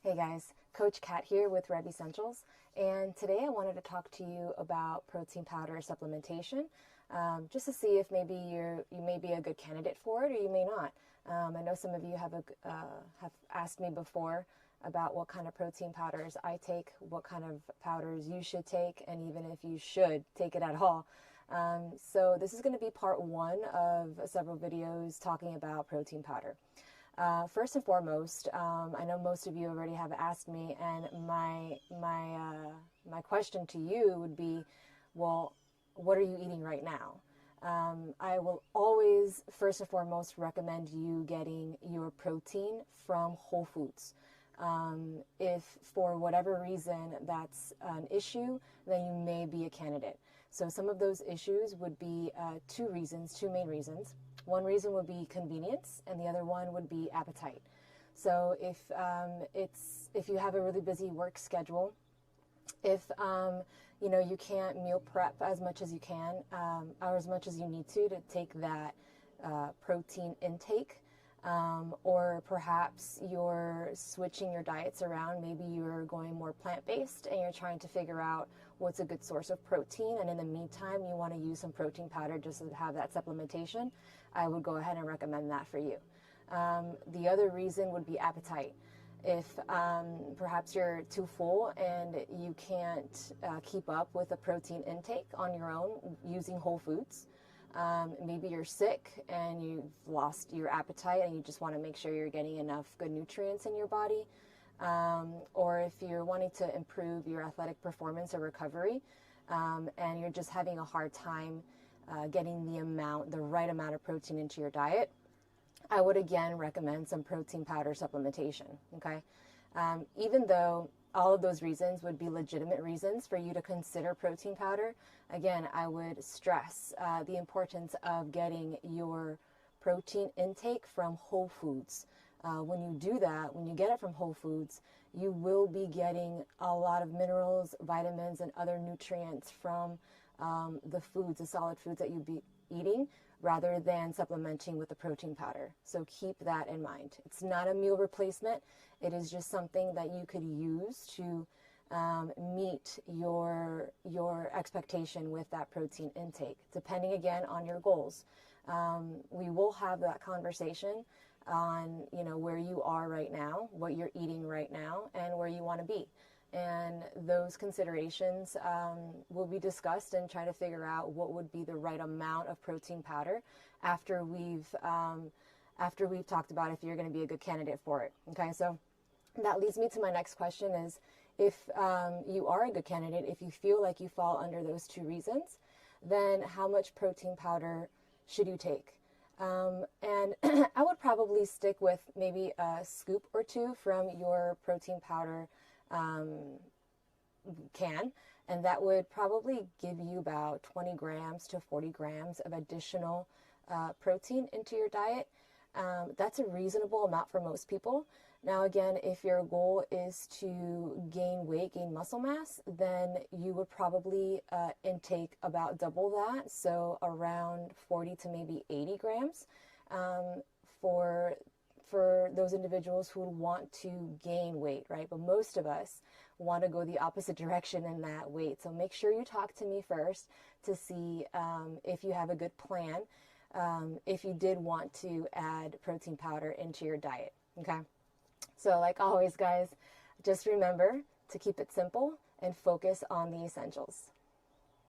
Hey guys, Coach Kat here with Rev Essentials, and today I wanted to talk to you about protein powder supplementation, just to see if maybe you may be a good candidate for it or you may not. I know some of you have asked me before about what kind of protein powders I take, what kind of powders you should take, and even if you should take it at all. So this is going to be part one of several videos talking about protein powder. First and foremost, I know most of you already have asked me, and my question to you would be, well, what are you eating right now? I will always, first and foremost, recommend you getting your protein from Whole Foods. If for whatever reason that's an issue, then you may be a candidate. So some of those issues would be two main reasons. One reason would be convenience, and the other one would be appetite. So if you have a really busy work schedule, if you can't meal prep as much as you can or as much as you need to take that protein intake, or perhaps you're switching your diets around. Maybe you're going more plant-based and you're trying to figure out what's a good source of protein, and in the meantime you want to use some protein powder just to have that supplementation. I would go ahead and recommend that for you. The other reason would be appetite. If perhaps you're too full and you can't keep up with a protein intake on your own using Whole Foods, maybe you're sick and you've lost your appetite and you just want to make sure you're getting enough good nutrients in your body, or if you're wanting to improve your athletic performance or recovery, and you're just having a hard time getting the right amount of protein into your diet, I would again recommend some protein powder supplementation. Okay, even though all of those reasons would be legitimate reasons for you to consider protein powder, again, I would stress the importance of getting your protein intake from Whole Foods. When you do that, when you get it from Whole Foods, you will be getting a lot of minerals, vitamins, and other nutrients from the solid foods that you'd be eating, rather than supplementing with the protein powder. So keep that in mind. It's not a meal replacement. It is just something that you could use to meet your expectation with that protein intake, depending again on your goals. We will have that conversation on where you are right now, what you're eating right now, and where you want to be. And those considerations will be discussed and try to figure out what would be the right amount of protein powder after we've talked about if you're going to be a good candidate for it. Okay, so that leads me to my next question is, if you are a good candidate, if you feel like you fall under those two reasons, then how much protein powder should you take? And I would probably stick with maybe a scoop or two from your protein powder can, and that would probably give you about 20 grams to 40 grams of additional protein into your diet. That's a reasonable amount for most people. Now again, if your goal is to gain weight, gain muscle mass, then you would probably intake about double that, so around 40 to maybe 80 grams for those individuals who want to gain weight, right? But most of us want to go the opposite direction in that weight. So make sure you talk to me first to see if you have a good plan, if you did want to add protein powder into your diet, okay? So like always, guys, just remember to keep it simple and focus on the essentials.